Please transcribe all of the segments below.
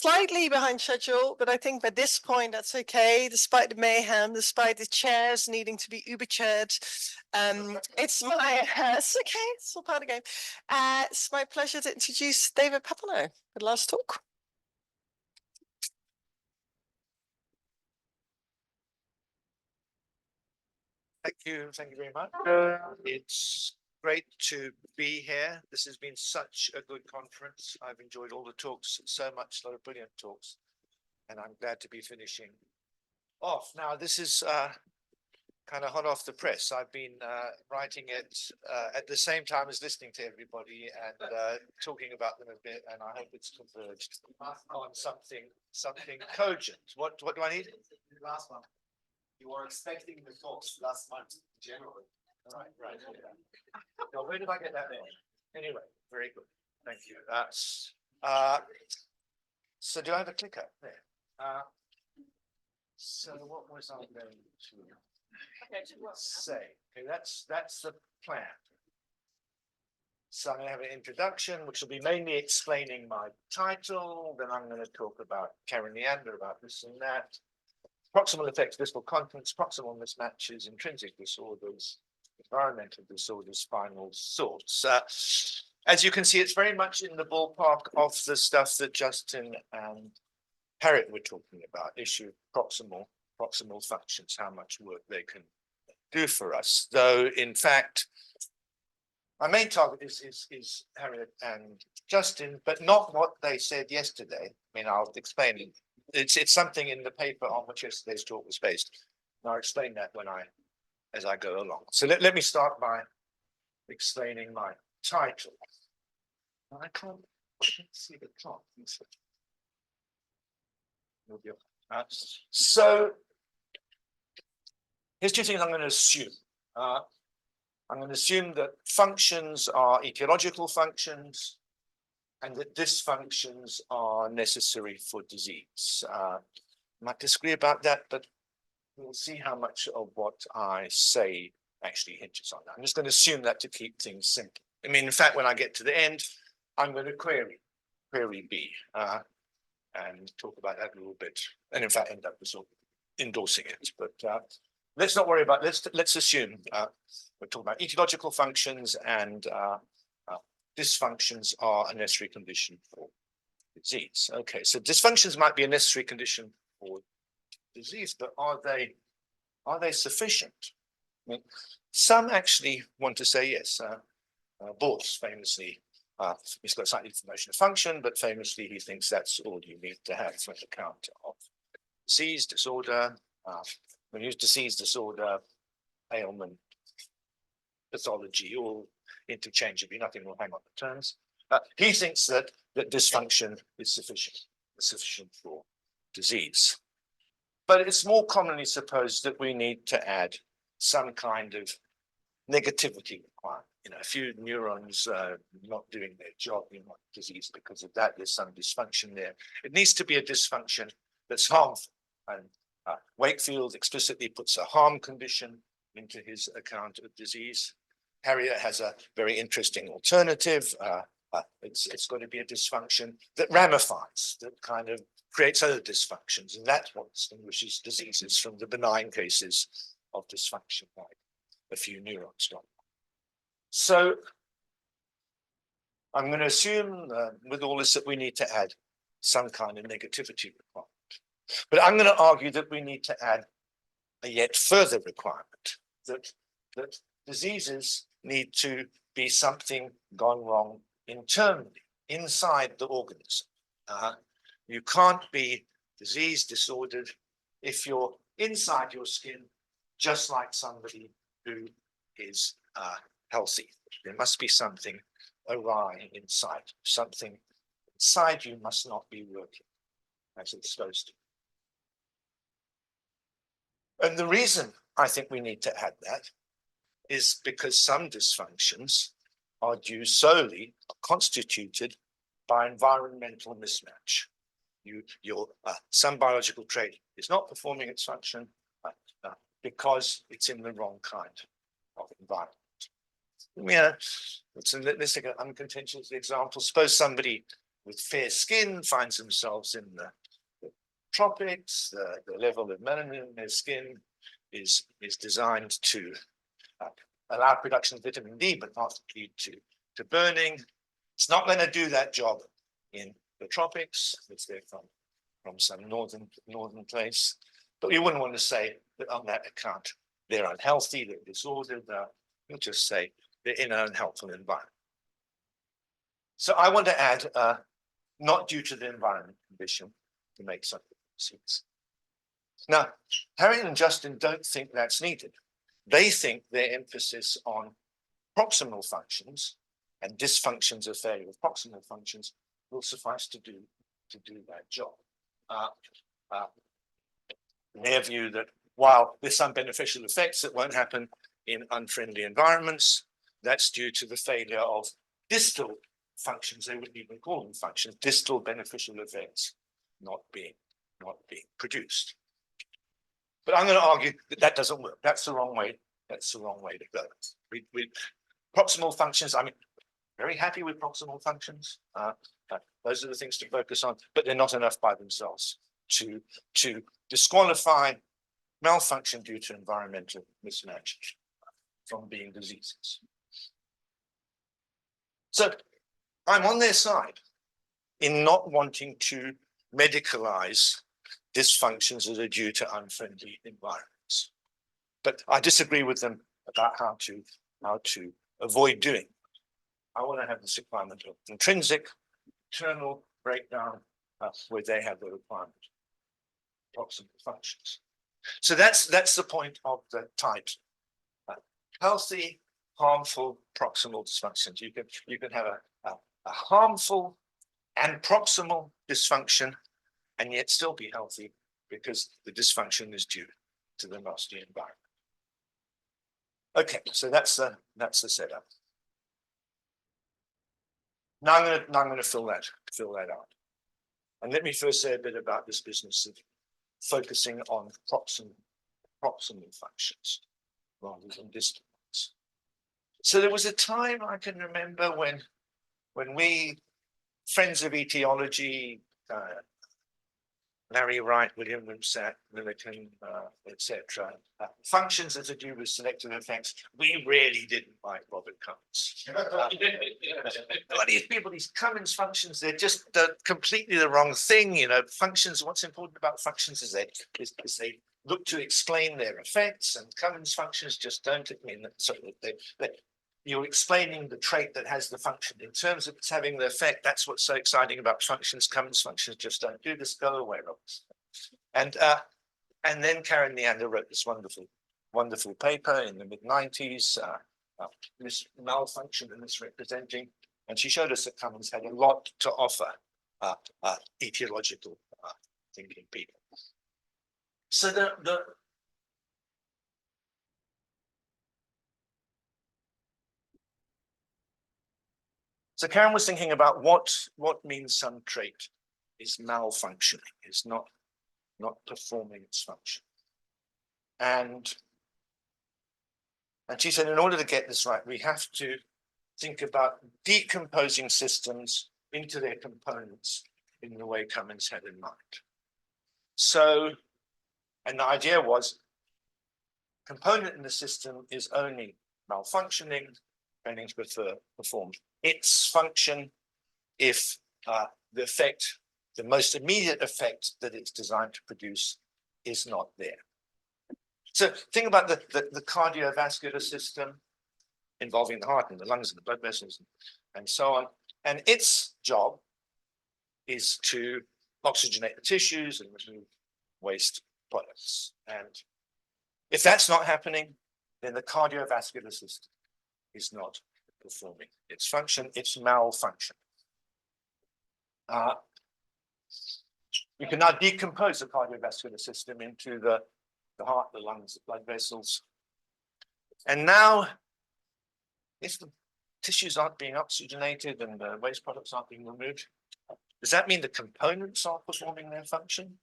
slightly behind schedule, but I think by this point that's okay, despite the mayhem, despite the chairs needing to be Uber chaired. It's okay, it's all part of the game. It's my pleasure to introduce David Papineau for the last talk. Thank you very much. It's great to be here. This has been such a good conference. I've enjoyed all the talks so much, a lot of brilliant talks, and I'm glad to be finishing off. Now, this is kind of hot off the press. I've been writing it at the same time as listening to everybody and talking about them a bit, and I hope it's converged on something cogent. What do I need? The last one. You were expecting the talks last month, generally. Right. Yeah. Now, where did I get that from? Anyway, very good. Thank you. So do I have a clicker there? So what was I going to say? Okay, that's the plan. So I'm going to have an introduction, which will be mainly explaining my title. Then I'm going to talk about Karen Leander, about this and that. Proximal effects, visible contents, proximal mismatches, intrinsic disorders, environmental disorders, spinal sorts. As you can see, it's very much in the ballpark of the stuff that Justin and Harriet were talking about, issue of proximal functions, how much work they can do for us. Though, in fact, my main target is Harriet and Justin, but not what they said yesterday. I mean, I'll explain it. It's something in the paper on which yesterday's talk was based. And I'll explain that as I go along. So let me start by explaining my title. I can't see the clock. So here's two things I'm going to assume. I'm going to assume that functions are etiological functions, and that dysfunctions are necessary for disease. Might disagree about that, but we'll see how much of what I say actually hinges on that. I'm just going to assume that to keep things simple. I mean, in fact, when I get to the end, I'm going to query B and talk about that a little bit, and in fact, end up sort of endorsing it. But let's not worry about. Let's assume we're talking about etiological functions and dysfunctions are a necessary condition for disease. Okay, so dysfunctions might be a necessary condition for disease, but are they sufficient? I mean, some actually want to say yes. Bors famously, he's got slightly different notion of function, but famously he thinks that's all you need to have for an account of disease, disorder. When you use disease, disorder, ailment, pathology, all interchangeably, nothing will hang on the terms. He thinks that dysfunction is sufficient for disease. But it's more commonly supposed that we need to add some kind of negativity requirement. You know, a few neurons not doing their job in disease because of that, there's some dysfunction there. It needs to be a dysfunction that's harmful. And Wakefield explicitly puts a harm condition into his account of disease. Harriet has a very interesting alternative. It's got to be a dysfunction that ramifies, that kind of creates other dysfunctions. And that's what distinguishes diseases from the benign cases of dysfunction, like a few neurons gone. So I'm going to assume with all this that we need to add some kind of negativity requirement. But I'm going to argue that we need to add a yet further requirement, that diseases need to be something gone wrong internally, inside the organism. You can't be disease disordered if you're inside your skin, just like somebody who is healthy. There must be something awry inside. Something inside you must not be working as it's supposed to. And the reason I think we need to add that is because some dysfunctions are due solely, constituted by environmental mismatch. Some biological trait is not performing its function because it's in the wrong kind of environment. Let's take an uncontentious example. Suppose somebody with fair skin finds themselves in the tropics. The level of melanin in their skin is designed to allow production of vitamin D, but not lead to burning. It's not going to do that job in the tropics. It's there from some northern place. But we wouldn't want to say that on that account they're unhealthy, they're disordered. We'll just say they're in an unhelpful environment. So I want to add, not due to the environment condition, to make some sense. Now, Harriet and Justin don't think that's needed. They think their emphasis on proximal functions and dysfunctions of failure of proximal functions will suffice to do that job. Their view that while there's some beneficial effects that won't happen in unfriendly environments, that's due to the failure of distal functions. They wouldn't even call them functions, distal beneficial effects not being produced. But I'm going to argue that that doesn't work. That's the wrong way. That's the wrong way to go. Proximal functions, I mean, very happy with proximal functions. Those are the things to focus on, but they're not enough by themselves to disqualify malfunction due to environmental mismatch from being diseases. So I'm on their side in not wanting to medicalize dysfunctions that are due to unfriendly environments. But I disagree with them about how to avoid doing. I want to have this requirement of intrinsic, internal breakdown where they have the requirement of proximal functions. So that's the point of the type. Healthy, harmful proximal dysfunctions. You can have a harmful and proximal dysfunction and yet still be healthy because the dysfunction is due to the nasty environment. Okay, so that's the setup. Now I'm going to fill that out. And let me first say a bit about this business of focusing on proximal functions rather than distal ones. So there was a time I can remember when we, friends of etiology, Larry Wright, William Wimsatt, Millikan, etc. Functions that are due with selective effects. We really didn't like Robert Cummins. These people, these Cummins functions, they're just completely the wrong thing. You know, functions. What's important about functions is they look to explain their effects, and Cummins functions just don't. I mean, so you're explaining the trait that has the function in terms of it's having the effect. That's what's so exciting about functions. Cummins functions just don't do this. Go away, Roberts. And then Karen Neander wrote this wonderful paper in the mid-90s, this malfunction and misrepresenting, and she showed us that Cummins had a lot to offer etiological thinking people. So So Karen was thinking about what means some trait is malfunctioning, is not performing its function. And she said, in order to get this right, we have to think about decomposing systems into their components in the way Cummins had in mind. So, and the idea was, component in the system is only malfunctioning, training to perform its function if the effect, the most immediate effect that it's designed to produce is not there. So think about the cardiovascular system involving the heart and the lungs and the blood vessels and so on. And its job is to oxygenate the tissues and remove waste products. And if that's not happening, then the cardiovascular system is not performing its function, it's malfunction. We can now decompose the cardiovascular system into the heart, the lungs, the blood vessels. And now, if the tissues aren't being oxygenated and the waste products aren't being removed, does that mean the components are performing their function?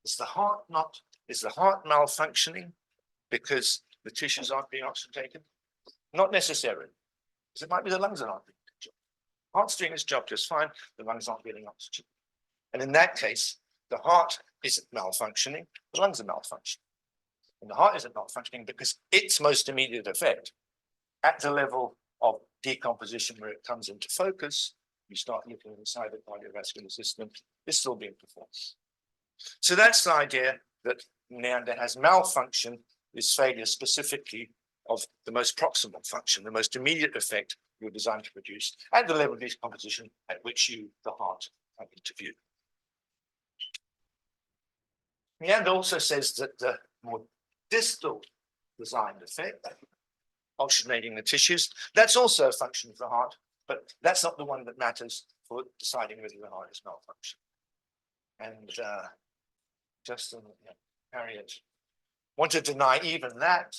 Is the heart malfunctioning because the tissues aren't being oxygenated? Not necessarily, because it might be the lungs that aren't being oxygenated. Heart's doing its job just fine, the lungs aren't getting oxygen. And in that case, the heart isn't malfunctioning, the lungs are malfunctioning. And the heart isn't malfunctioning because its most immediate effect at the level of decomposition where it comes into focus, you start looking inside the cardiovascular system, is still being performed. So that's the idea that Neander has malfunction is failure specifically of the most proximal function, the most immediate effect you're designed to produce at the level of decomposition at which you, the heart, come into view. Neander also says that the more distal designed effect, oxygenating the tissues, that's also a function of the heart, but that's not the one that matters for deciding whether the heart is malfunction. And Justin and Harriet want to deny even that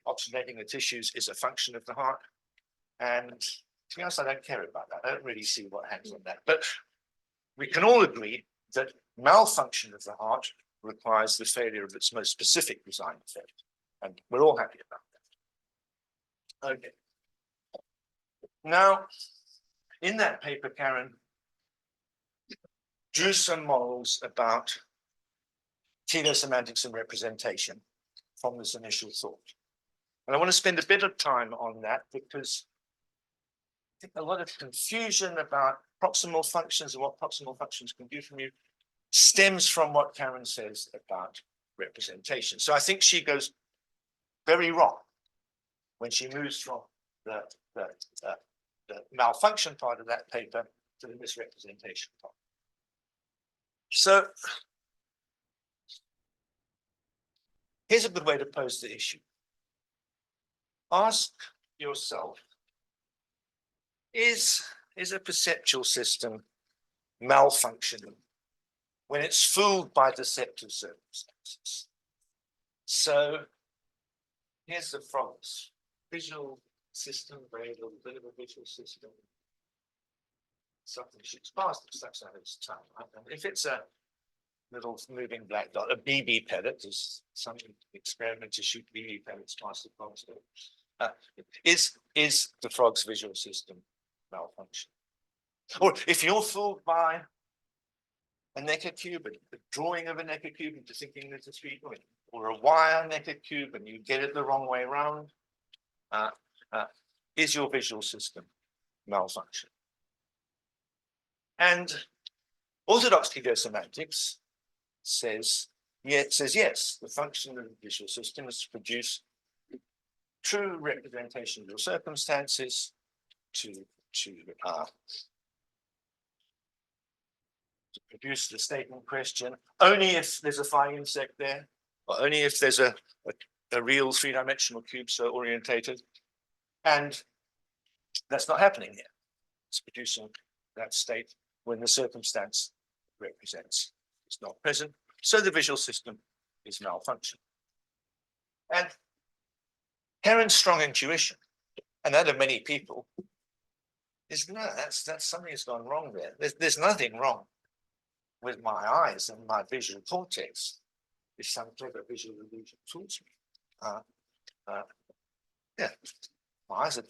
oxygenating the tissues is a function of the heart. And to be honest, I don't care about that. I don't really see what hangs on that. But we can all agree that malfunction of the heart requires the failure of its most specific design effect. And we're all happy about that. Okay. Now, in that paper, Karen drew some models about telesemantics and representation from this initial thought. And I want to spend a bit of time on that because I think a lot of confusion about proximal functions and what proximal functions can do for you stems from what Karen says about representation. So I think she goes very wrong when she moves from the malfunction part of that paper to the misrepresentation part. So here's a good way to pose the issue. Ask yourself, is a perceptual system malfunctioning when it's fooled by deceptive circumstances? So here's the frogs. Visual system, very little bit of a visual system. Something shoots past it, sucks out its tongue. Right? And if it's a little moving black dot, a BB pellet, is some experiment to shoot BB pellets past the frogs. Is the frog's visual system malfunction? Or if you're fooled by a Necker cube, a drawing of a Necker cube into thinking there's a 3 point, or a wire Necker cube and you get it the wrong way around, is your visual system malfunction? And orthodox telesemantics says yes, the function of the visual system is to produce true representation of your circumstances, to produce the statement question only if there's a flying insect there, or only if there's a real 3-dimensional cube so orientated. And that's not happening here. It's producing that state when the circumstance represents is not present. So the visual system is malfunctioning. And Karen's strong intuition, and that of many people, is no, that's something has gone wrong there. There's nothing wrong with my eyes and my visual cortex if some clever visual illusion fools me. Yeah, my eyes are,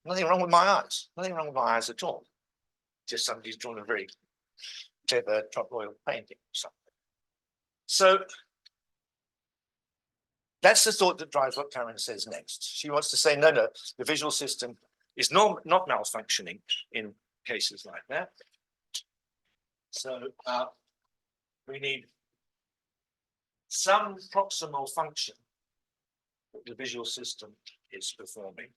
nothing wrong with my eyes. Nothing wrong with my eyes at all. Just somebody's drawn a very clever top oil painting or something. So that's the thought that drives what Karen says next. She wants to say, no, the visual system is not malfunctioning in cases like that. So we need some proximal function that the visual system is performing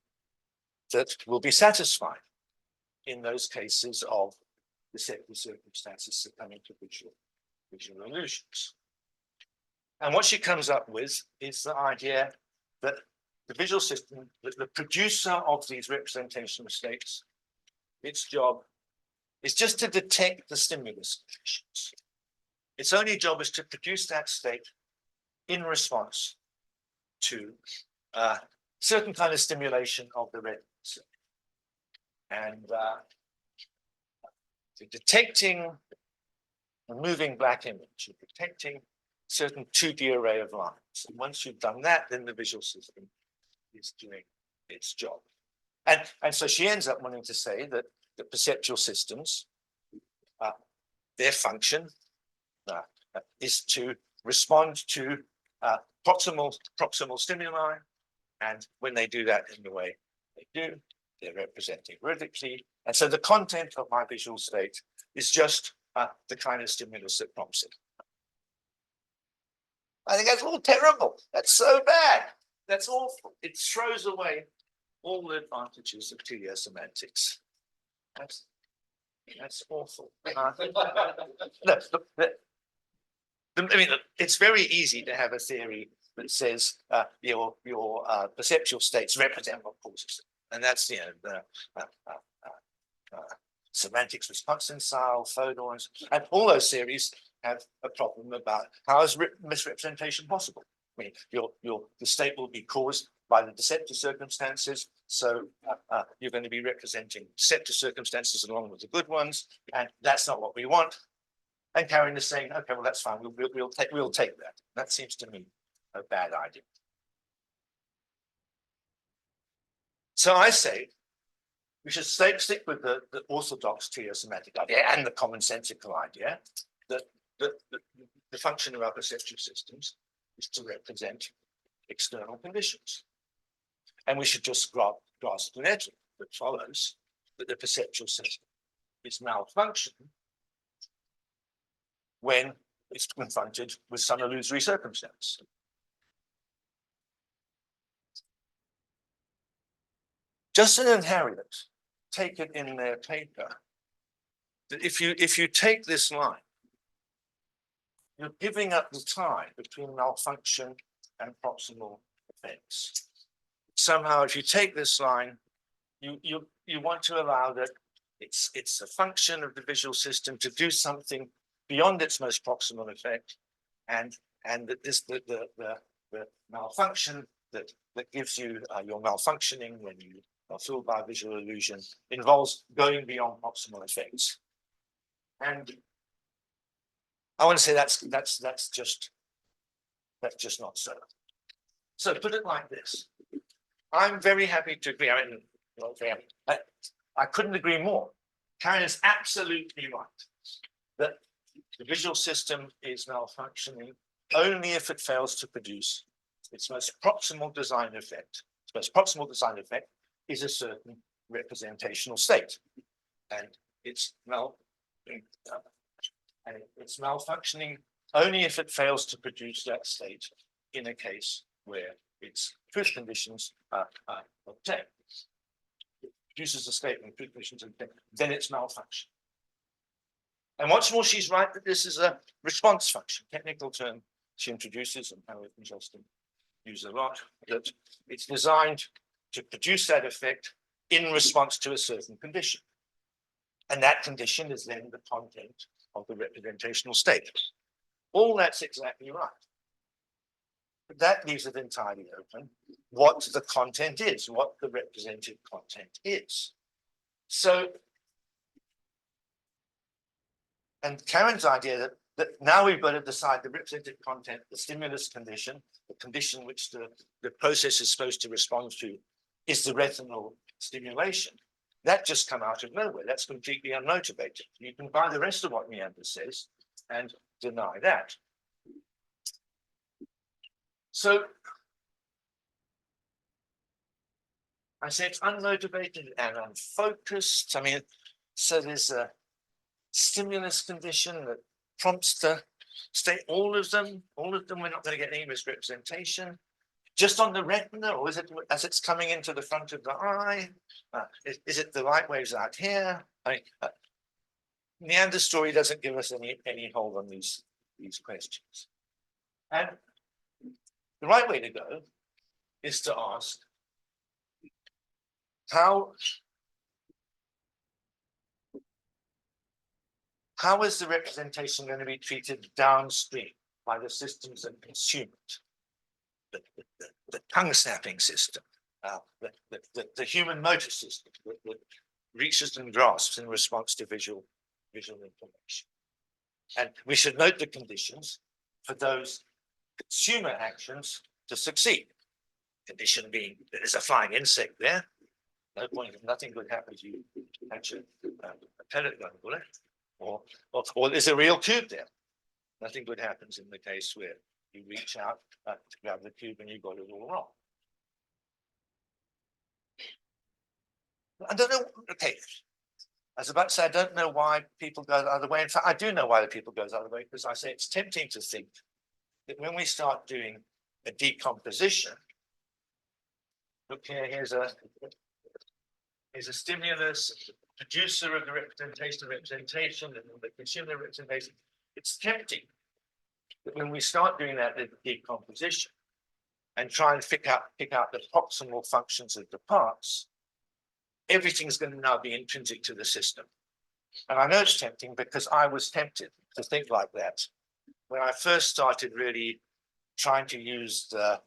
that will be satisfied in those cases of deceptive circumstances succumbing to visual illusions. And what she comes up with is the idea that the visual system, the producer of these representational states, its job is just to detect the stimulus conditions. Its only job is to produce that state in response to certain kind of stimulation of the red cell. And detecting a moving black image, you're detecting certain 2D array of lines. And once you've done that, then the visual system is doing its job. And so she ends up wanting to say that the perceptual systems, their function is to respond to proximal stimuli, and when they do that in the way they do, they're representing vertically, and so the content of my visual state is just the kind of stimulus that prompts it. I think that's all terrible. That's so bad. That's awful. It throws away all the advantages of teleosemantics. That's awful. Look, it's very easy to have a theory that says your perceptual states represent what causes it, and that's the semantics response style, phonons, and all those theories have a problem about how is misrepresentation possible. I mean, the state will be caused by the deceptive circumstances, so you're going to be representing deceptive circumstances along with the good ones, and that's not what we want. And Karen is saying, okay, well that's fine. We'll take that. That seems to me a bad idea. So I say we should stick with the orthodox teleosemantic idea and the commonsensical idea that the function of our perceptual systems is to represent external conditions. And we should just grasp the net that follows that the perceptual system is malfunction when it's confronted with some illusory circumstance. Justin and Harriet take it in their paper that if you take this line, you're giving up the tie between malfunction and proximal effects. Somehow, if you take this line, you want to allow that it's a function of the visual system to do something beyond its most proximal effect, and that the malfunction that gives you your malfunctioning when you are fooled by visual illusion involves going beyond proximal effects. And I want to say that's just not so. So put it like this: I'm very happy to agree. I couldn't agree more. Karen is absolutely right that the visual system is malfunctioning only if it fails to produce its most proximal design effect. Its most proximal design effect is a certain representational state, and it's malfunctioning only if it fails to produce that state in a case where its truth conditions are obtained. It produces a state when truth conditions are obtained, then it's malfunction. And what's more, she's right that this is a response function, technical term she introduces, and Harriet and Justin use a lot, that it's designed to produce that effect in response to a certain condition. And that condition is then the content of the representational state. All that's exactly right. But that leaves it entirely open what the content is, what the represented content is. So, and Karen's idea that now we've got to decide the represented content, the stimulus condition, the condition which the process is supposed to respond to, is the retinal stimulation. That just come out of nowhere. That's completely unmotivated. You can buy the rest of what Neander says and deny that. So I say it's unmotivated and unfocused. I mean, so there's a stimulus condition that prompts the state. All of them, we're not going to get any misrepresentation. Just on the retina, or is it as it's coming into the front of the eye? Is it the light waves out here? I mean, Neander's story doesn't give us any hold on these questions. And the right way to go is to ask how is the representation going to be treated downstream by the systems that consume it? The tongue snapping system, the human motor system that reaches and grasps in response to visual information. And we should note the conditions for those consumer actions to succeed. Condition being there's a flying insect there. No point, nothing good happens to you catch a pellet gun bullet, or there's a real cube there. Nothing good happens in the case where you reach out to grab the cube and you got it all wrong. I don't know. Okay, I was about to say I don't know why people go the other way. In fact, I do know why the people go the other way, because I say it's tempting to think that when we start doing a decomposition, look here, here's a stimulus, producer of the representation, and the consumer representation. It's tempting that when we start doing that decomposition and try and pick out the proximal functions of the parts, everything's going to now be intrinsic to the system. And I know it's tempting because I was tempted to think like that when I first started really trying to use the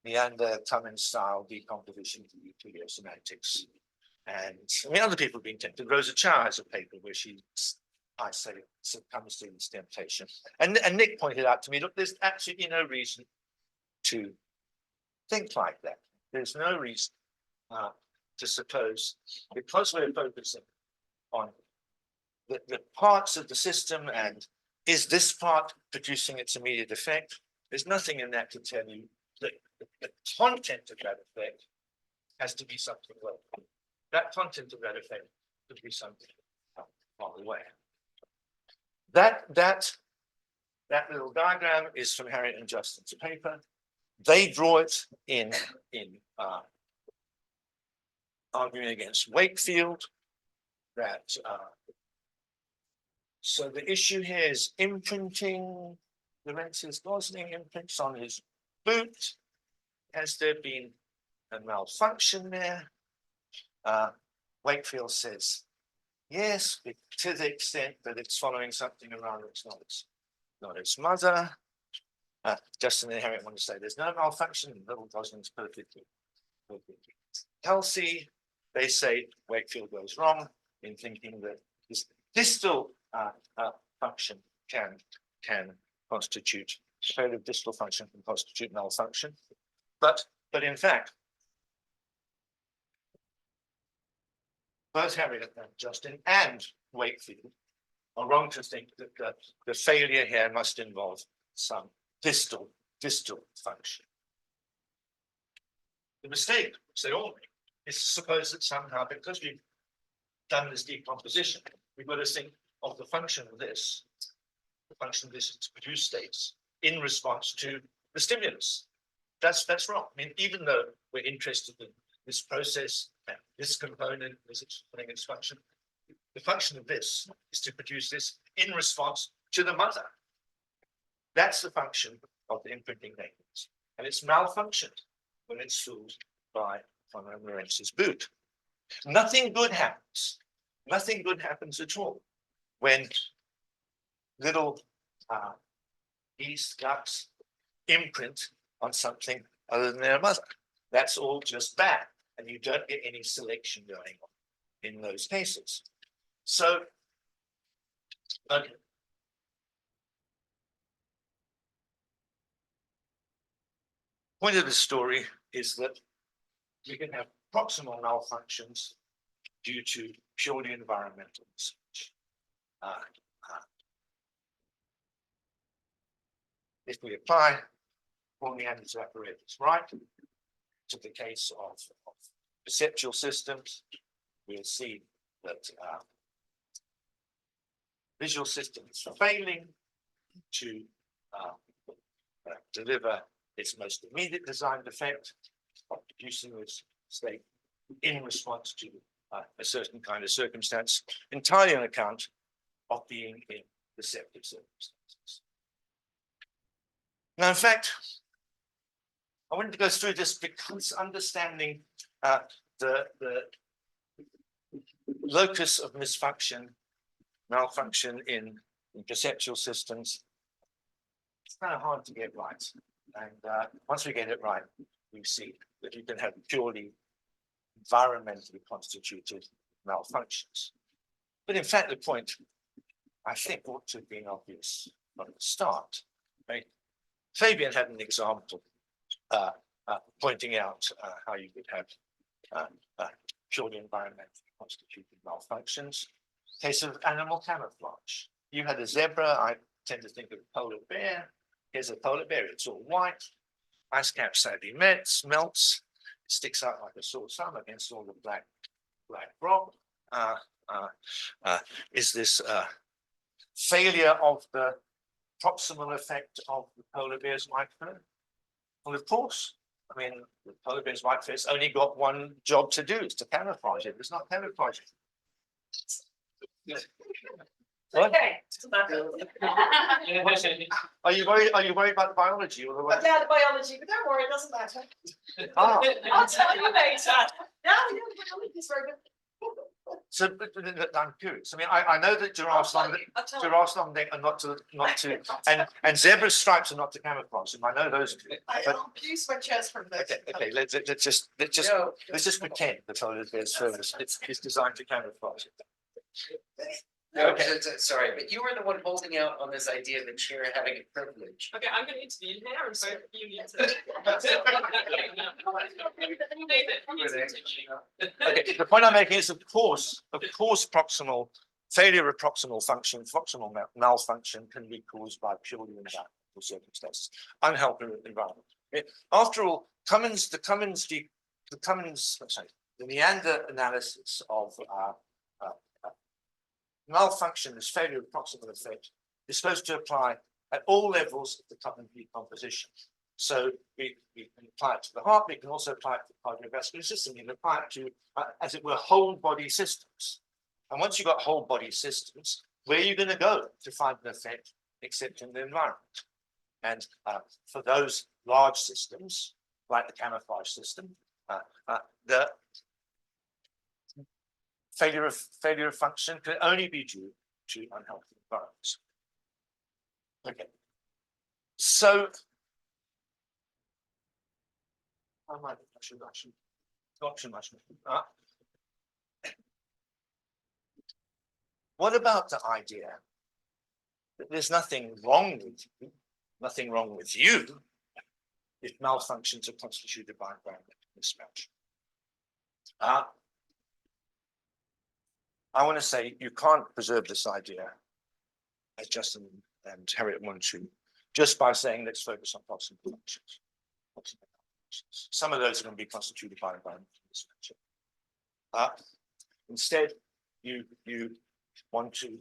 Neander-Tummins style decomposition to nuclear semantics. And I mean, other people have been tempted. Rosa Chow has a paper where she, I say, succumbs to this temptation. And Nick pointed out to me, look, there's absolutely no reason to think like that. There's no reason to suppose, because we're focusing on the parts of the system and is this part producing its immediate effect, there's nothing in that to tell you that the content of that effect has to be something local. That content of that effect could be something far away. That little diagram is from Harriet and Justin's paper. They draw it in arguing against Wakefield. So the issue here is imprinting. Lawrence's Gosling imprints on his boot. Has there been a malfunction there? Wakefield says yes, to the extent that it's following something around it's not its mother. Justin and Harriet want to say there's no malfunction. Little Gosling's perfectly healthy. They say Wakefield goes wrong in thinking that this distal function can constitute failure of distal function can constitute malfunction, but in fact, both Harriet and Justin and Wakefield are wrong to think that the failure here must involve some distal function. The mistake, which they all make, is to suppose that somehow, because we've done this decomposition, we've got to think of the function of this, the function of this to produce states in response to the stimulus. That's wrong. I mean, even though we're interested in this process and this component is explaining its function, the function of this is to produce this in response to the mother. That's the function of the imprinting mechanism. And it's malfunctioned when it's fooled by von Lorenz's boot. Nothing good happens. Nothing good happens at all when little yeast ducts imprint on something other than their mother. That's all just bad, and you don't get any selection going on in those cases. So, okay. Point of the story is that we can have proximal malfunctions due to purely environmental research. If we apply Neander's apparatus right to the case of perceptual systems, we'll see that visual systems are failing to deliver its most immediate designed effect of producing this state in response to a certain kind of circumstance, entirely on account of being in receptive circumstances. Now, in fact, I wanted to go through this because understanding the locus of malfunction in perceptual systems, it's kind of hard to get right. And once we get it right, we see that you can have purely environmentally constituted malfunctions. But in fact, the point, I think, ought to have been obvious from the start. Right? Fabian had an example pointing out how you could have purely environmentally constituted malfunctions. Case of animal camouflage. You had a zebra, I tend to think of a polar bear. Here's a polar bear, it's all white. Ice cap sadly melts, it sticks out like a sore thumb against all the black rock. Is this failure of the proximal effect of the polar bear's white fur? Well, of course. I mean, the polar bear's white fur's only got one job to do, is to camouflage it. It's not camouflage. What? Okay. Are you worried about the biology or the way? Yeah, the biology, but don't worry, it doesn't matter. Ah, I'll tell you later. Yeah, the biology is very good. so I'm curious. I mean, I know that giraffes long neck are not to and zebra stripes are not to camouflage them. I know those two. But I'll use my chest for this. okay, let's just pretend the polar bear's fur is designed to camouflage it. No, Okay. sorry, but you were the one holding out on this idea of the chair having a privilege. Okay, I'm gonna intervene here, and so you need to. Okay, the point I'm making is, of course, proximal failure of proximal function, proximal malfunction can be caused by purely environmental circumstances, unhealthy environment. After all, the Neander analysis of malfunction, this failure of proximal effect, is supposed to apply at all levels of the Tubman decomposition. So we can apply it to the heart, we can also apply it to the cardiovascular system, we can apply it to, as it were, whole body systems. And once you've got whole body systems, where are you going to go to find an effect except in the environment? And for those large systems, like the camouflage system, the failure of function can only be due to unhealthy environments. Okay, so I should not too much. What about the idea that there's nothing wrong with you, if malfunctions are constituted by environmental mismatch? I want to say you can't preserve this idea, as Justin and Harriet want to, just by saying let's focus on proximal functions. Some of those are going to be constituted by environmental mismatch. Instead, you want to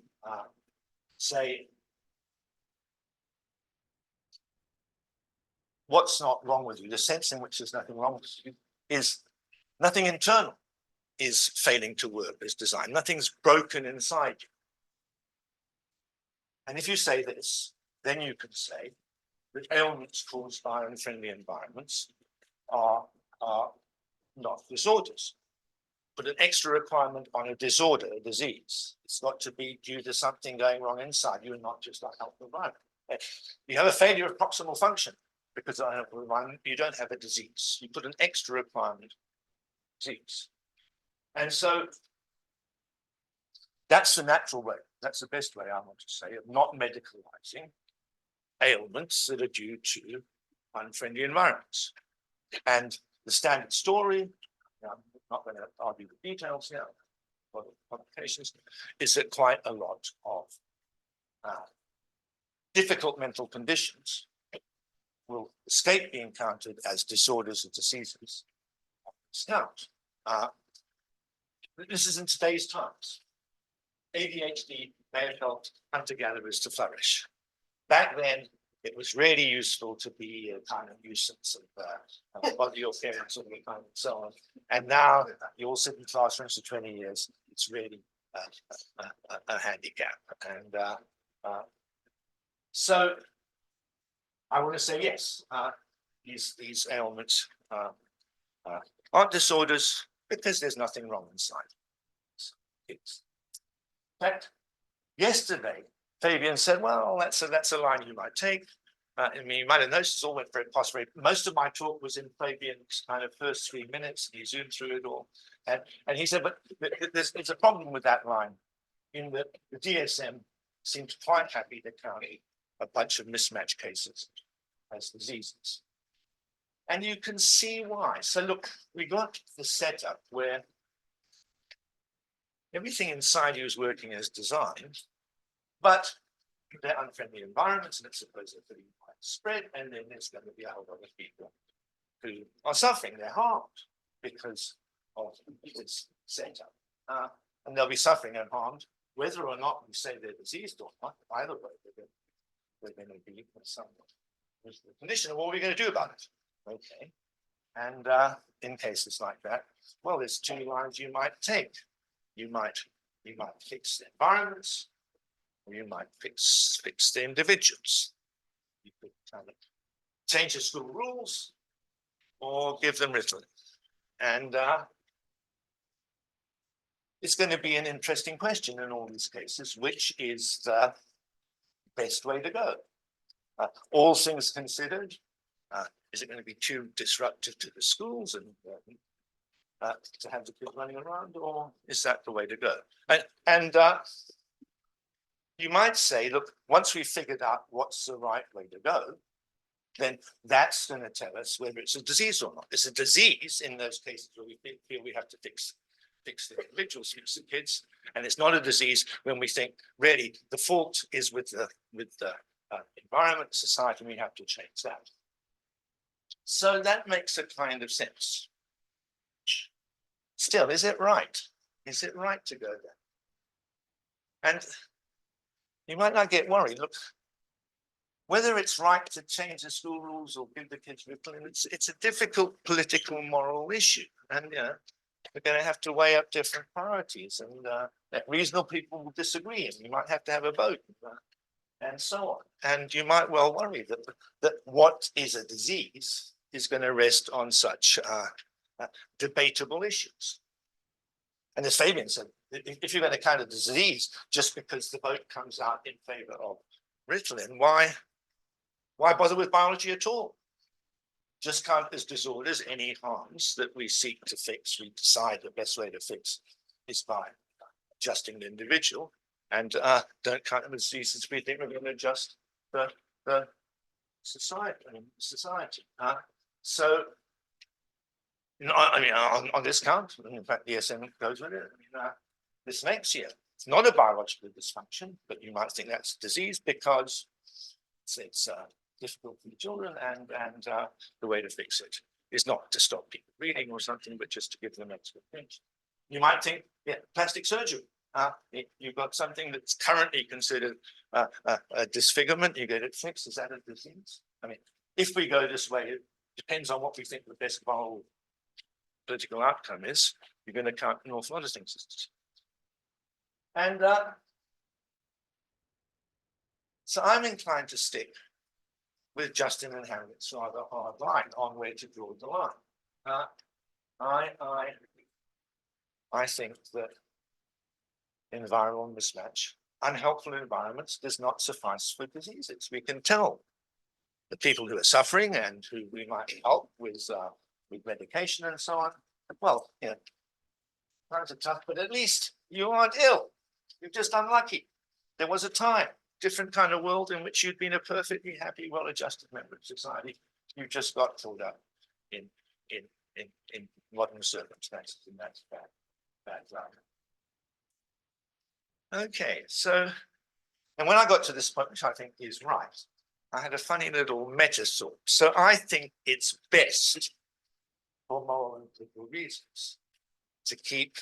say what's not wrong with you. The sense in which there's nothing wrong with you is nothing internal is failing to work as designed. Nothing's broken inside you. And if you say this, then you can say that ailments caused by unfriendly environments are not disorders. Put an extra requirement on a disorder, a disease. It's got to be due to something going wrong inside you and not just like health environment. You have a failure of proximal function because of health environment, you don't have a disease. You put an extra requirement, disease. And so that's the natural way. That's the best way, I want to say, of not medicalizing ailments that are due to unfriendly environments. And the standard story, I'm not going to argue the details now, but the publications, is that quite a lot of difficult mental conditions will escape being counted as disorders or diseases. This is in today's times. ADHD may have helped hunter-gatherers to flourish. Back then, it was really useful to be a kind of nuisance of bother your parents all the time and so on. And now you all sit in classrooms for 20 years. It's really a handicap. And so I want to say yes, these ailments aren't disorders because there's nothing wrong inside. In fact, yesterday, Fabian said, well, that's a line you might take. I mean, you might have noticed it all went very fast. Most of my talk was in Fabian's kind of first 3 minutes, and he zoomed through it all. And he said, but there's a problem with that line, in that the DSM seems quite happy to count a bunch of mismatch cases as diseases. And you can see why. So look, we got the setup where everything inside you is working as designed, but they're unfriendly environments, and let's suppose they're pretty widespread, and then there's going to be a whole lot of people who are suffering, they're harmed because of this setup. And they'll be suffering and harmed, whether or not we say they're diseased or not. Either way, they're going to be somewhat with the condition. And what are we going to do about it? Okay. And in cases like that, well, there's two lines you might take. You might fix the environments, or you might fix the individuals. You could kind of change the school rules or give them Ritalin. And it's going to be an interesting question in all these cases, which is the best way to go. All things considered, is it going to be too disruptive to the schools and to have the kids running around, or is that the way to go? And you might say, look, once we've figured out what's the right way to go, then that's going to tell us whether it's a disease or not. It's a disease in those cases where we feel we have to fix the individuals, fix the kids, and it's not a disease when we think really the fault is with the environment, society, and we have to change that. So that makes a kind of sense. Still, is it right? Is it right to go there? And you might not get worried. Look, whether it's right to change the school rules or give the kids Ritalin, it's a difficult political moral issue. And we're going to have to weigh up different priorities, and reasonable people will disagree, and you might have to have a vote, and so on. And you might well worry that what is a disease is going to rest on such debatable issues. And as Fabian said, if you're going to count a disease just because the vote comes out in favor of Ritalin, why bother with biology at all? Just count as disorders any harms that we seek to fix. We decide the best way to fix is by adjusting the individual, and don't count them as diseases we think we're going to adjust the society. So, I mean, on this count, in fact, the DSM goes with it. I mean, dyslexia, it's not a biological dysfunction, but you might think that's disease because it's difficult for the children, and the way to fix it is not to stop people reading or something, but just to give them extra attention. You might think, plastic surgery. You've got something that's currently considered a disfigurement, you get it fixed. Is that a disease? I mean, if we go this way, it depends on what we think the best moral political outcome is. You're going to count an awful lot of things. And so I'm inclined to stick with Justin and Harriet's rather hard line on where to draw the line. I think that environmental mismatch, unhelpful environments, does not suffice for diseases. We can tell the people who are suffering and who we might help with medication and so on. Well, times are tough, but at least you aren't ill. You're just unlucky. There was a time, different kind of world in which you'd been a perfectly happy, well-adjusted member of society. You just got pulled up in modern circumstances, and that's bad luck. Okay, so, and when I got to this point, which I think is right, I had a funny little meta thought. So I think it's best for moral and political reasons to keep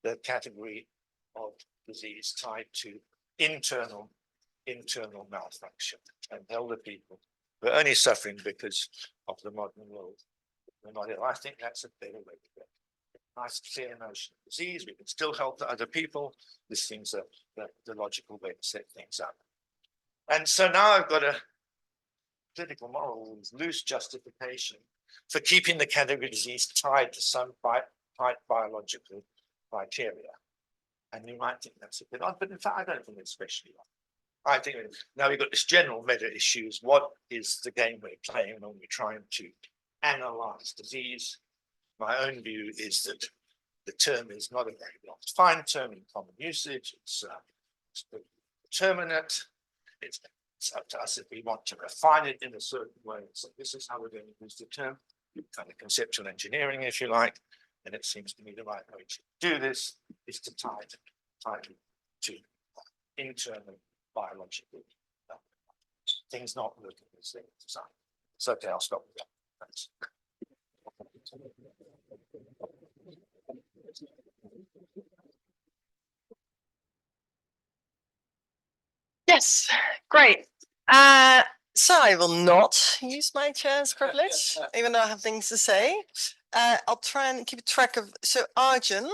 the category of disease tied to internal malfunction and elder people who are only suffering because of the modern world. We're not ill. I think that's a better way to go. Nice clear notion of disease. We can still help the other people. This seems the logical way to set things up. And so now I've got a political moral loose justification for keeping the category of disease tied to some biological criteria. And you might think that's a bit odd, but in fact, I don't think it's especially odd. I think now we've got this general meta issues. What is the game we're playing when we're trying to analyze disease? My own view is that the term is not a very well-defined term in common usage. It's determinate. It's up to us if we want to refine it in a certain way. So this is how we're going to use the term, kind of conceptual engineering, if you like. And it seems to me the right way to do this is to tie it tightly to internal biological things not working as they designed. So okay, I'll stop with that. Thanks. Yes, great. So I will not use my chair's privilege, even though I have things to say. I'll try and keep track of, so Arjun.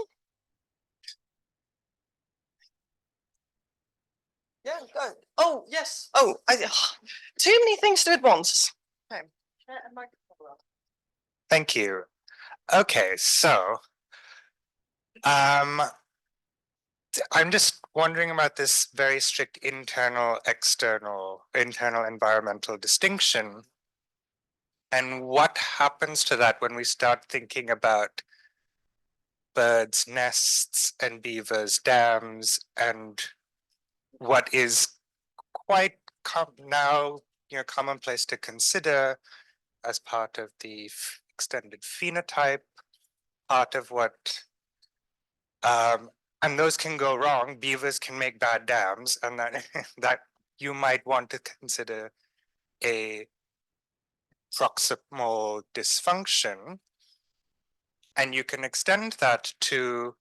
Yeah, go. Oh, yes. Oh, too many things to do at once. Okay. Thank you. Okay, so I'm just wondering about this very strict internal environmental distinction. And what happens to that when we start thinking about birds' nests and beavers' dams, and what is quite now commonplace to consider as part of the extended phenotype, part of what and those can go wrong. Beavers can make bad dams, and that that you might want to consider a proximal dysfunction. And you can extend that to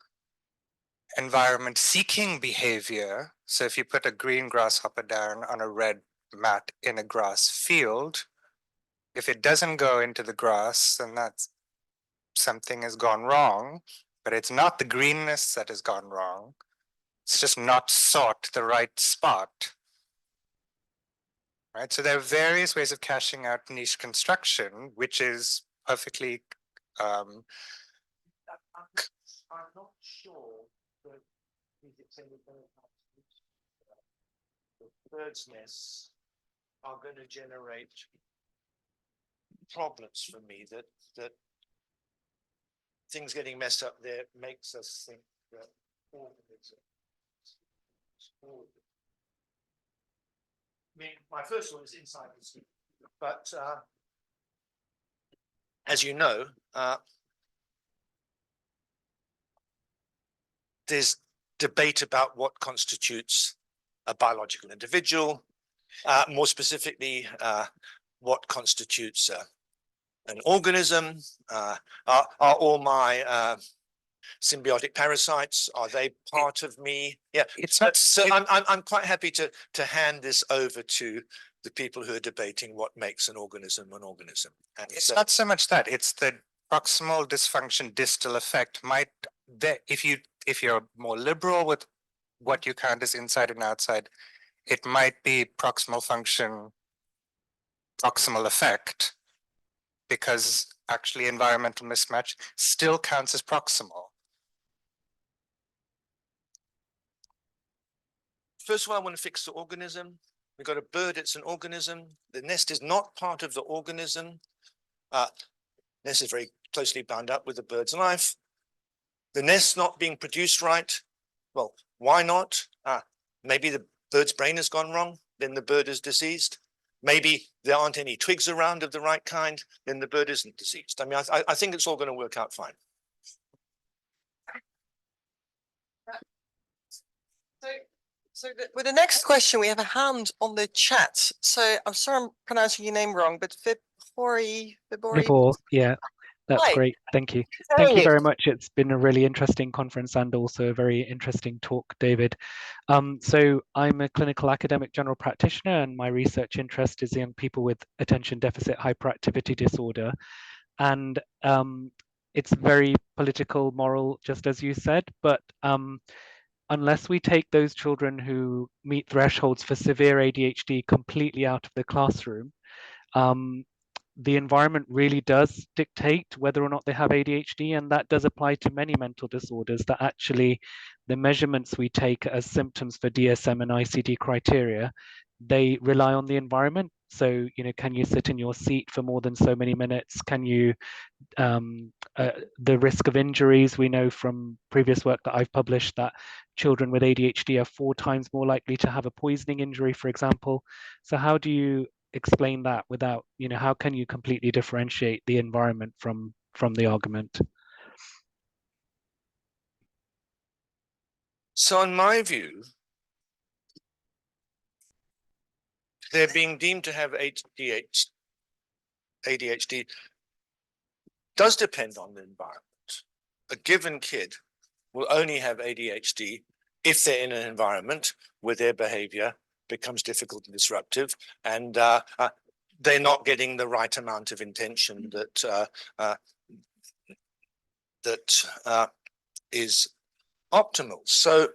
environment seeking behavior. So if you put a green grasshopper down on a red mat in a grass field, if it doesn't go into the grass, then that's something has gone wrong, but it's not the greenness that has gone wrong. It's just not sought the right spot. Right? So there are various ways of cashing out niche construction, which is perfectly I'm not sure that the bird's nests are going to generate problems for me that things getting messed up there makes us think that organisms. I mean, my first one is inside the sleep, but as you know, there's debate about what constitutes a biological individual, more specifically, what constitutes an organism. Are all my symbiotic parasites, are they part of me? Yeah, it's not so I'm quite happy to hand this over to the people who are debating what makes an organism an organism. And it's not so much that, it's the proximal dysfunction distal effect might that if you're more liberal with what you count as inside and outside, it might be proximal function proximal effect, because actually environmental mismatch still counts as proximal. first of all, I want to fix the organism. We've got a bird, it's an organism. The nest is not part of the organism. Nest is very closely bound up with the bird's life. The nest not being produced right. Well, why not? Maybe the bird's brain has gone wrong, then the bird is diseased. Maybe there aren't any twigs around of the right kind, then the bird isn't diseased. I mean, I think it's all going to work out fine. So with the next question, we have a hand on the chat. So I'm sorry I'm pronouncing your name wrong, but Vibori. Vibor, yeah, that's Hi. great. Thank you. How Thank are you you? very much. It's been a really interesting conference and also a very interesting talk, David. So I'm a clinical academic general practitioner, and my research interest is in people with attention deficit hyperactivity disorder. And it's very political, moral, just as you said, but unless we take those children who meet thresholds for severe ADHD completely out of the classroom, the environment really does dictate whether or not they have ADHD, and that does apply to many mental disorders, that actually the measurements we take as symptoms for DSM and ICD criteria, they rely on the environment. So, can you sit in your seat for more than so many minutes? Can you the risk of injuries, we know from previous work that I've published that children with ADHD are 4 times more likely to have a poisoning injury, for example. So how do you explain that without, how can you completely differentiate the environment from the argument? So in my view, they're being deemed to have ADHD does depend on the environment. A given kid will only have ADHD if they're in an environment where their behavior becomes difficult and disruptive, and they're not getting the right amount of intention that is optimal. So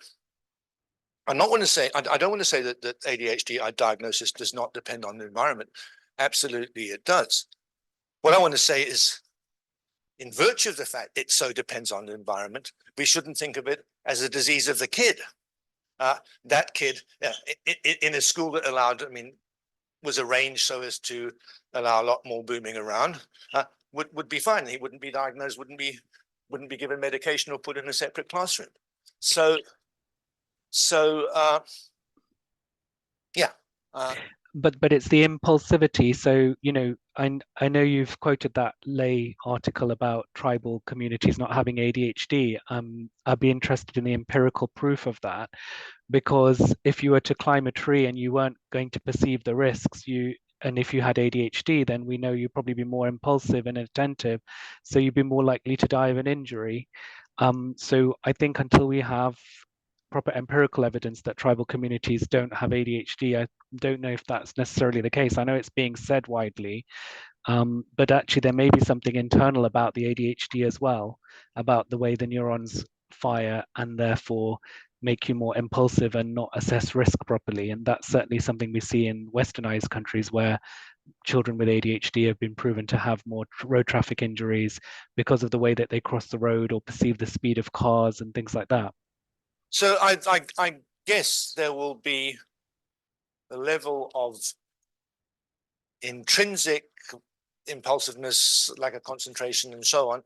I don't want to say that ADHD diagnosis does not depend on the environment. Absolutely, it does. What I want to say is, in virtue of the fact it so depends on the environment, we shouldn't think of it as a disease of the kid. That kid in a school that allowed, was arranged so as to allow a lot more booming around, would be fine. He wouldn't be diagnosed, wouldn't be given medication or put in a separate classroom. So yeah. But it's the impulsivity. So, I know you've quoted that Lay article about tribal communities not having ADHD. I'd be interested in the empirical proof of that, because if you were to climb a tree and you weren't going to perceive the risks, and if you had ADHD, then we know you'd probably be more impulsive and attentive, so you'd be more likely to die of an injury. So I think until we have proper empirical evidence that tribal communities don't have ADHD, I don't know if that's necessarily the case. I know it's being said widely, but actually there may be something internal about the ADHD as well, about the way the neurons fire and therefore make you more impulsive and not assess risk properly. And that's certainly something we see in westernized countries, where children with ADHD have been proven to have more road traffic injuries because of the way that they cross the road or perceive the speed of cars and things like that. So I guess there will be a level of intrinsic impulsiveness, lack of concentration and so on,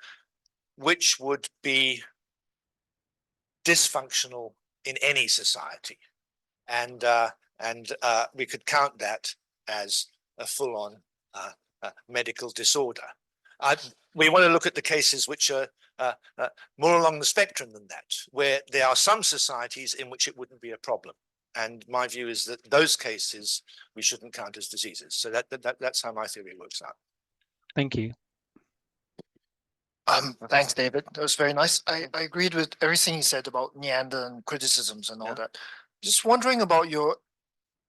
which would be dysfunctional in any society. And we could count that as a full-on medical disorder. We want to look at the cases which are more along the spectrum than that, where there are some societies in which it wouldn't be a problem. And my view is that those cases we shouldn't count as diseases. So that's how my theory works out. Thank you. Thanks, David. That was very nice. I agreed with everything you said about Neander and criticisms and all that. Just wondering about your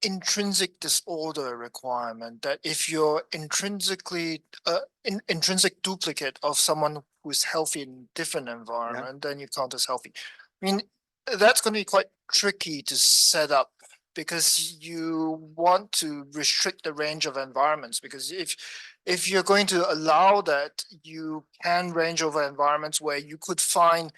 intrinsic disorder requirement, that if you're intrinsically intrinsic duplicate of someone who's healthy in different environment, then you count as healthy. I mean, that's going to be quite tricky to set up, because you want to restrict the range of environments, because if you're going to allow that, you can range over environments where you could find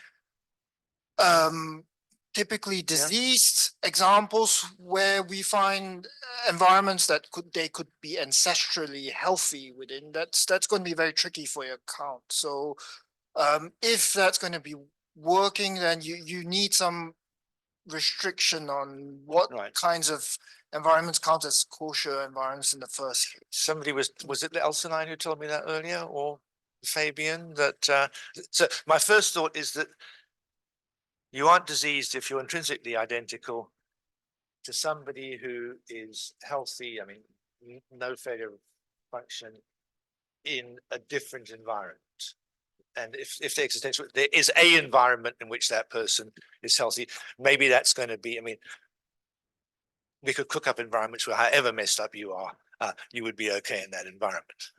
typically diseased examples where we find environments that they could be ancestrally healthy within. That's going to be very tricky for your count. So if that's going to be working, then you need some restriction on what kinds of environments count as kosher environments in the first case. Somebody was it Elsenine who told me that earlier, or Fabian? That so my first thought is that you aren't diseased if you're intrinsically identical to somebody who is healthy. I mean, no failure of function in a different environment. And if the existential, there is a environment in which that person is healthy, maybe that's going to be, I mean, we could cook up environments where however messed up you are, you would be okay in that environment.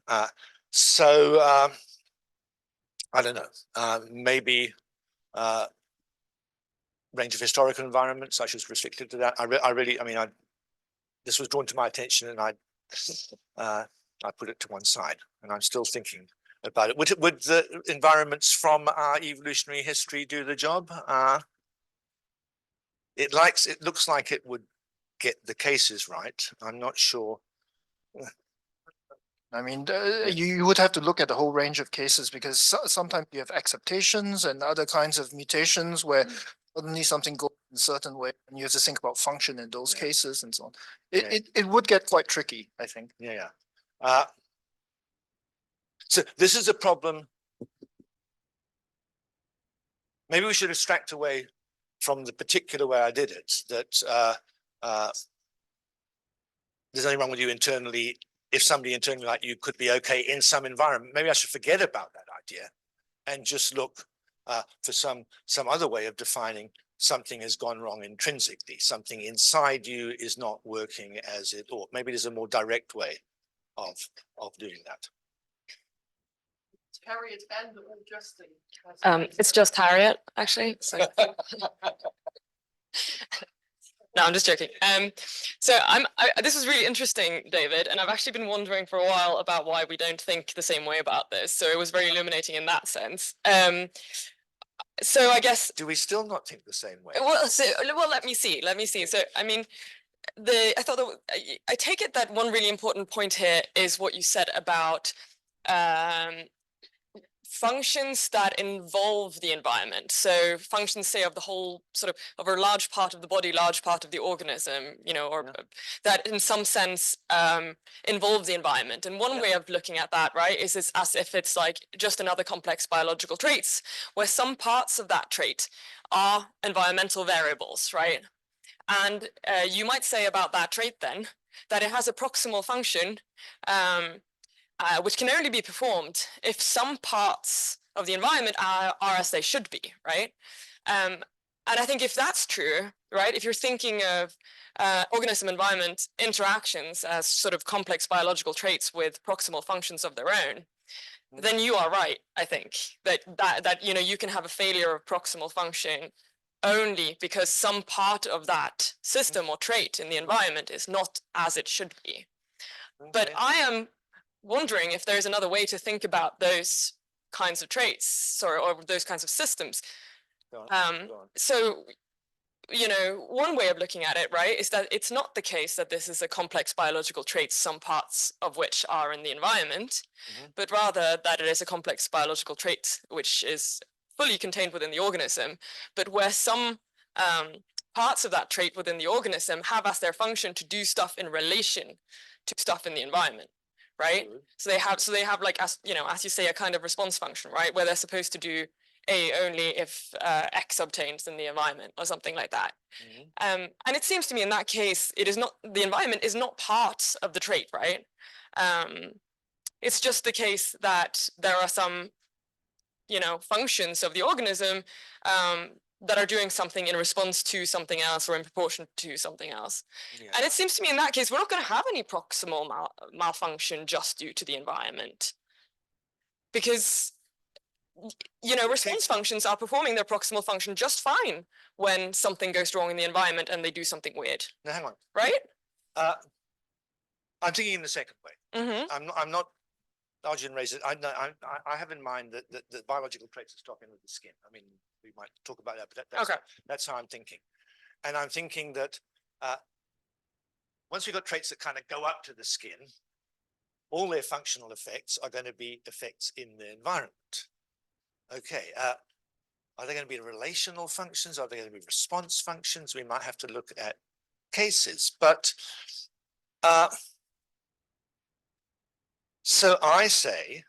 So I don't know, maybe range of historical environments, I should restrict it to that. This was drawn to my attention, and I put it to one side, and I'm still thinking about it. Would the environments from our evolutionary history do the job? It looks like it would get the cases right. I'm not sure. I mean, you would have to look at the whole range of cases, because sometimes you have acceptations and other kinds of mutations where suddenly something goes in a certain way, and you have to think about function in those cases and so on. It would get quite tricky, I think. So this is a problem. Maybe we should abstract away from the particular way I did it that there's nothing wrong with you internally. If somebody internally like you could be okay in some environment, maybe I should forget about that idea and just look for some other way of defining something has gone wrong intrinsically. Something inside you is not working as it ought. Maybe there's a more direct way of doing that. Harriet and or Justin. It's just Harriet, actually. So. No, I'm just joking. This is really interesting, David, and I've actually been wondering for a while about why we don't think the same way about this. So it was very illuminating in that sense. So I guess. Do we still not think the same way? Well, let me see. So I mean, I thought that I take it that one really important point here is what you said about functions that involve the environment. So functions, say, of the whole sort of a large part of the body, large part of the organism, you know, or that in some sense involve the environment. And one way of looking at that, right, is as if it's like just another complex biological traits, where some parts of that trait are environmental variables, right? And you might say about that trait then that it has a proximal function which can only be performed if some parts of the environment are as they should be, right? And I think if that's true, right, if you're thinking of organism-environment interactions as sort of complex biological traits with proximal functions of their own, then you are right, I think, that you know, you can have a failure of proximal function only because some part of that system or trait in the environment is not as it should be. But I am wondering if there's another way to think about those kinds of traits or those kinds of systems. Go on. So, you know, one way of looking at it, right, is that it's not the case that this is a complex biological trait, some parts of which are in the environment, but rather that it is a complex biological trait which is fully contained within the organism, but where some parts of that trait within the organism have as their function to do stuff in relation to stuff in the environment. Right, so they have like, as you know, as you say, a kind of response function, right, where they're supposed to do A only if X obtains in the environment or something like that. And it seems to me in that case, it is not, the environment is not part of the trait, right? It's just the case that there are some, you know, functions of the organism that are doing something in response to something else or in proportion to something else. Yeah. And it seems to me in that case, we're not going to have any proximal malfunction just due to the environment. Because, you know, response functions are performing their proximal function just fine when something goes wrong in the environment and they do something weird. Now, hang on. Right? I'm thinking in the second way. I'm not Arjun raised it. I have in mind that biological traits are stopping with the skin. I mean, we might talk about that, but that's how I'm thinking. And I'm thinking that once we've got traits that kind of go up to the skin, all their functional effects are going to be effects in the environment. Okay. Are they going to be relational functions? Are they going to be response functions? We might have to look at cases, but so I say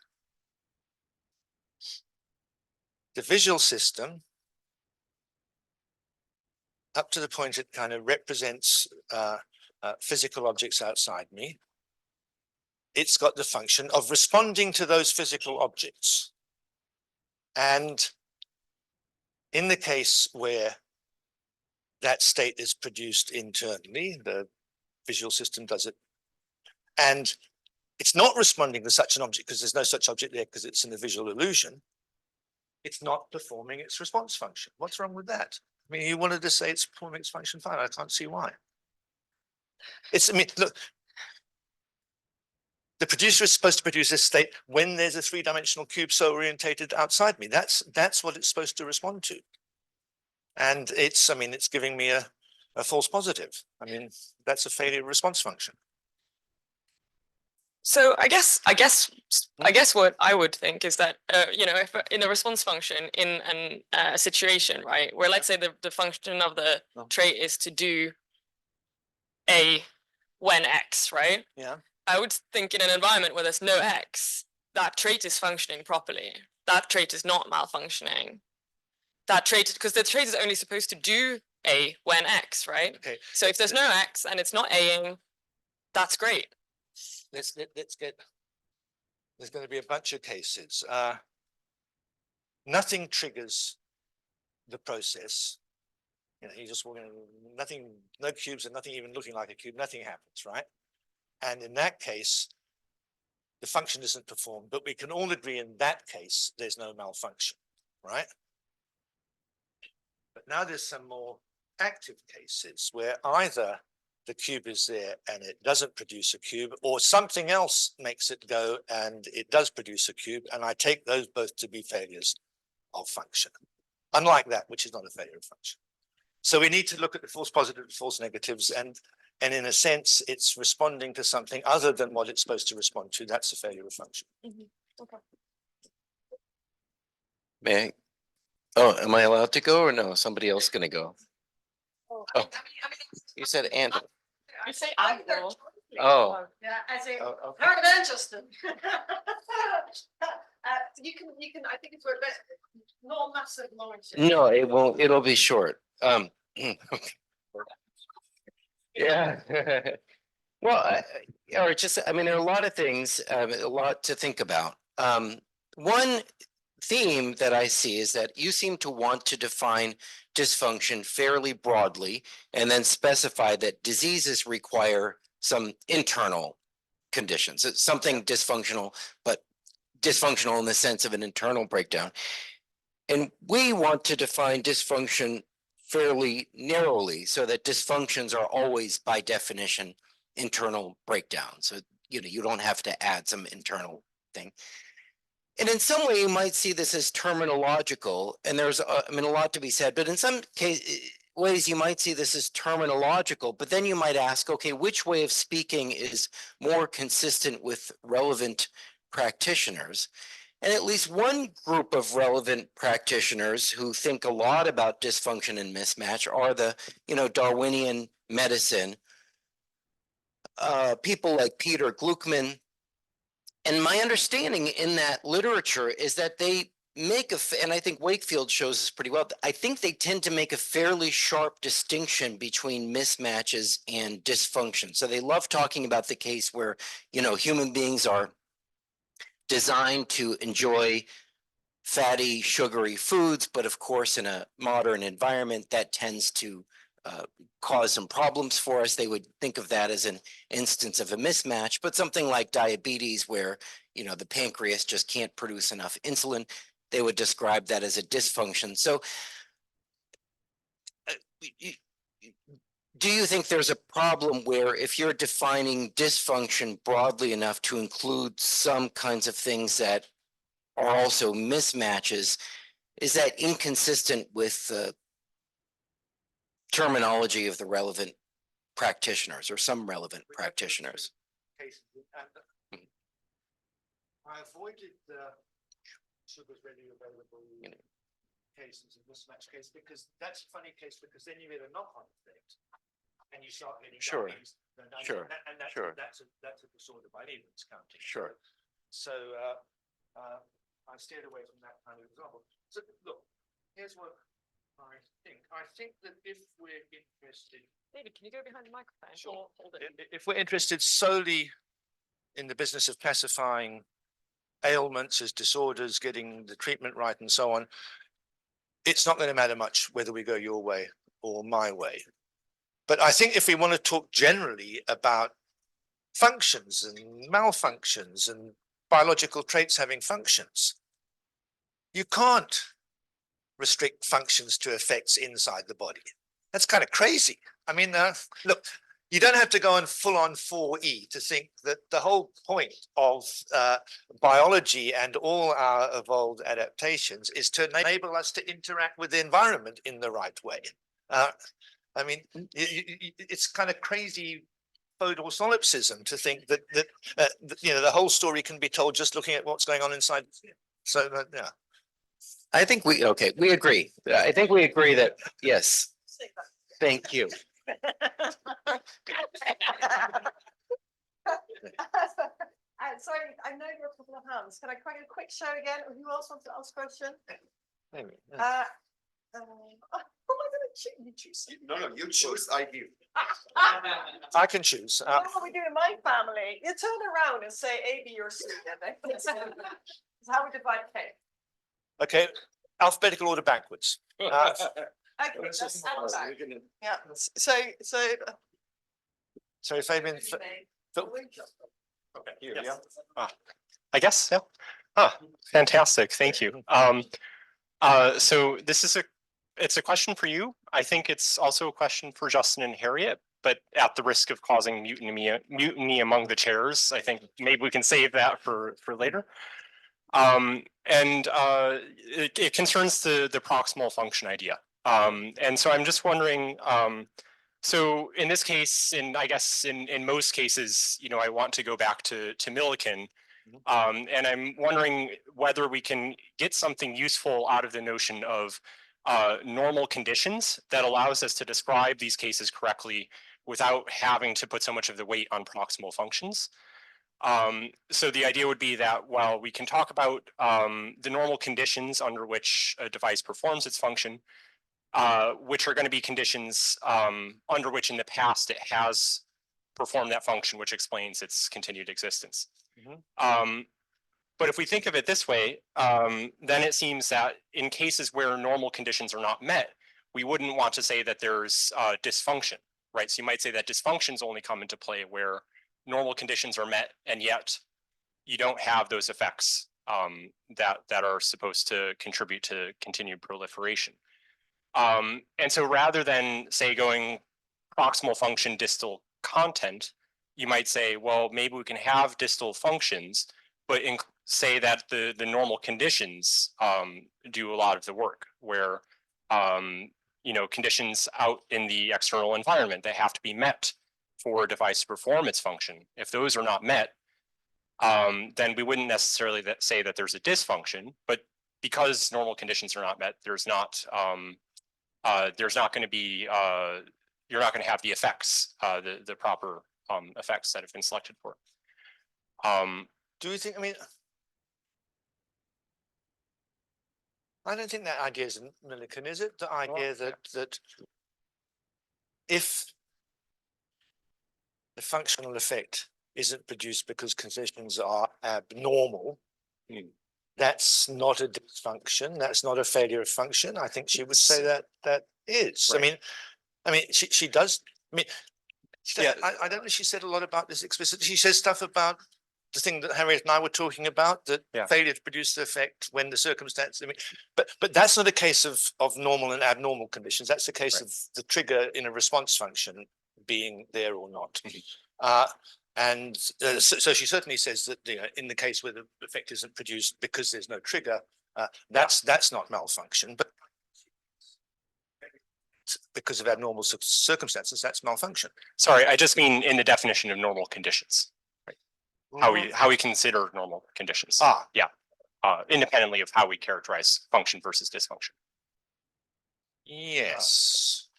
the visual system, up to the point it kind of represents physical objects outside me, it's got the function of responding to those physical objects. And in the case where that state is produced internally, the visual system does it, and it's not responding to such an object because there's no such object there because it's in a visual illusion. It's not performing its response function. What's wrong with that? I mean, you wanted to say it's performing its function fine. I can't see why. I mean, look, the producer is supposed to produce this state when there's a three-dimensional cube so orientated outside me. That's what it's supposed to respond to. And it's giving me a false positive. I mean, that's a failure response function. So I guess what I would think is that you know, if in a response function in a situation, right, where let's say the function of the trait is to do A when X, right? Yeah. I would think in an environment where there's no X, that trait is functioning properly. That trait is not malfunctioning. that trait, because the trait is only supposed to do A when X, right? Okay, So if there's no X and it's not Aing, that's great. let's get, there's going to be a bunch of cases. Nothing triggers the process. You know, you just walk in, nothing, no cubes and nothing even looking like a cube, nothing happens, right? And in that case, the function isn't performed, but we can all agree in that case, there's no malfunction, right? But now there's some more active cases where either the cube is there and it doesn't produce a cube, or something else makes it go and it does produce a cube, and I take those both to be failures of function, unlike that, which is not a failure of function. So we need to look at the false positives, false negatives, and in a sense, it's responding to something other than what it's supposed to respond to. That's a failure of function. Okay. May I? Oh, am I allowed to go or no? Somebody else gonna go? Oh, you said and. I say I either. will. Oh, Yeah, I say, oh, okay. heard of Manchester. You can, I think it's worth it. Not massive launch. No, it won't, it'll be short. Yeah. Well, or just, I mean, there are a lot of things, a lot to think about. One theme that I see is that you seem to want to define dysfunction fairly broadly and then specify that diseases require some internal conditions. It's something dysfunctional, but dysfunctional in the sense of an internal breakdown. And we want to define dysfunction fairly narrowly so that dysfunctions are always by definition internal breakdown. So, you know, you don't have to add some internal thing. And in some way, you might see this as terminological, and there's, I mean, a lot to be said, but in some ways, you might see this as terminological, but then you might ask, okay, which way of speaking is more consistent with relevant practitioners? And at least one group of relevant practitioners who think a lot about dysfunction and mismatch are the, you know, Darwinian medicine, people like Peter Gluckman. And my understanding in that literature is that they make and I think Wakefield shows this pretty well, I think they tend to make a fairly sharp distinction between mismatches and dysfunction. So they love talking about the case where, you know, human beings are designed to enjoy fatty, sugary foods, but of course, in a modern environment, that tends to cause some problems for us. They would think of that as an instance of a mismatch, but something like diabetes, where, you know, the pancreas just can't produce enough insulin, they would describe that as a dysfunction. So do you think there's a problem where if you're defining dysfunction broadly enough to include some kinds of things that are also mismatches, is that inconsistent with the terminology of the relevant practitioners or some relevant practitioners? I avoided the sugars readily available cases and mismatch case because that's a funny case, because then you get a knock-on effect and you start getting Sure. diabetes. Sure. And that's, Sure. that's a disorder by Lehman's counting. Sure. So I steered away from that kind of example. So look, here's what I think. I think that if we're interested, David, can you go behind the microphone? Sure. Or hold it? if we're interested solely in the business of classifying ailments as disorders, getting the treatment right and so on, it's not going to matter much whether we go your way or my way. But I think if we want to talk generally about functions and malfunctions and biological traits having functions, you can't restrict functions to effects inside the body. That's kind of crazy. I mean, look, you don't have to go on full on 4E to think that the whole point of biology and all our evolved adaptations is to enable us to interact with the environment in the right way. I mean, it's kind of crazy photo solipsism to think that you know, the whole story can be told just looking at what's going on inside. So yeah. I think we agree. I think we agree that, yes, thank you. Sorry, I know you're a couple of hands. Can I quite a quick show again? Who else wants to ask a question? You choose. No, you choose, I give. I can choose. That's what we do in my family. You turn around and say A, B, or C. That's how we divide cake. Okay, alphabetical order backwards. Okay, that's back. Yeah. So Fabian, Phil, Okay, you, yes. yeah. I guess, yeah. Fantastic, thank you. So this is it's a question for you. I think it's also a question for Justin and Harriet, but at the risk of causing mutiny among the chairs, I think maybe we can save that for later. It concerns the proximal function idea. And so I'm just wondering, so in this case, I guess in most cases, you know, I want to go back to Millikan. And I'm wondering whether we can get something useful out of the notion of normal conditions that allows us to describe these cases correctly without having to put so much of the weight on proximal functions. So the idea would be that while we can talk about the normal conditions under which a device performs its function, which are going to be conditions under which in the past it has performed that function, which explains its continued existence. But if we think of it this way, then it seems that in cases where normal conditions are not met, we wouldn't want to say that there's dysfunction, right? So you might say that dysfunctions only come into play where normal conditions are met, and yet you don't have those effects that are supposed to contribute to continued proliferation. And so rather than say going proximal function distal content, you might say, well, maybe we can have distal functions, but say that the normal conditions do a lot of the work, where you know, conditions out in the external environment, they have to be met for a device to perform its function. If those are not met, then we wouldn't necessarily say that there's a dysfunction, but because normal conditions are not met, there's not going to be, you're not going to have the effects, the proper effects that have been selected for. Do you think, I mean, I don't think that idea is Millikan, is it? The idea that if the functional effect isn't produced because conditions are abnormal, that's not a dysfunction, that's not a failure of function. I think she would say that that is. Right. I mean, she does. I mean, I don't know. She said a lot about this explicitly. She says stuff about the thing that Harriet and I were talking about, that failure to produce the effect when the circumstance. I mean, but that's not a case of normal and abnormal conditions. That's a case of the trigger in a response function being there or not. So she certainly says that, you know, in the case where the effect isn't produced because there's no trigger, that's not malfunction, but because of abnormal circumstances, that's malfunction. Sorry, I just mean in the definition of normal conditions, right? How we consider normal conditions. Independently of how we characterize function versus dysfunction. Yes.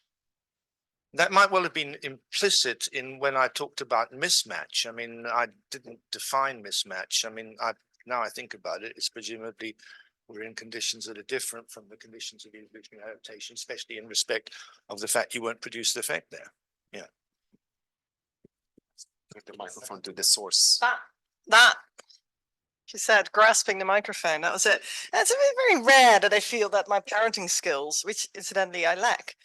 That might well have been implicit in when I talked about mismatch. I mean, I didn't define mismatch. I mean, now I think about it, it's presumably we're in conditions that are different from the conditions of evolutionary adaptation, especially in respect of the fact you won't produce the effect there. Yeah. Get the microphone to the source. That she said, grasping the microphone. That was it. And it's very rare that I feel that my parenting skills, which incidentally I lack,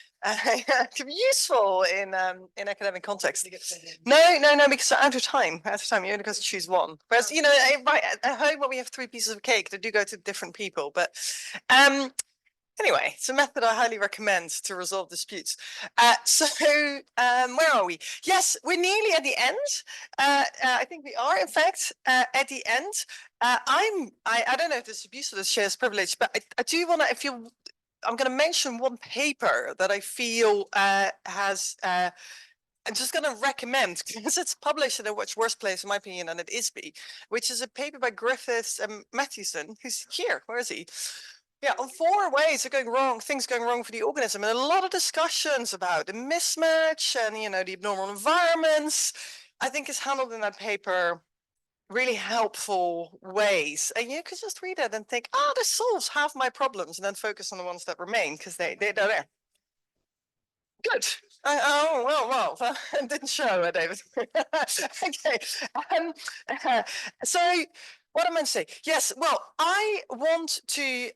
can be useful in academic context. No, because I'm out of time. You only got to choose one. Whereas, you know, right at home when we have 3 pieces of cake, they do go to different people. But anyway, it's a method I highly recommend to resolve disputes. Where are we? Yes, we're nearly at the end. I think we are, in fact, at the end. I don't know if this abuse of the shares privilege, but I do want to, I'm going to mention one paper that I feel has, I'm just going to recommend, because it's published in a much worse place, in my opinion, than it is be, which is a paper by Griffiths and Mathewson, who's here. Where is he? Yeah, on 4 ways of going wrong, things going wrong for the organism, and a lot of discussions about the mismatch and, you know, the abnormal environments. I think is handled in that paper really helpful ways. And you could just read it and think, oh, this solves half my problems, and then focus on the ones that remain because they're there. good. Well, it didn't show, David. Okay. So what am I saying? Yes. Well, I want to.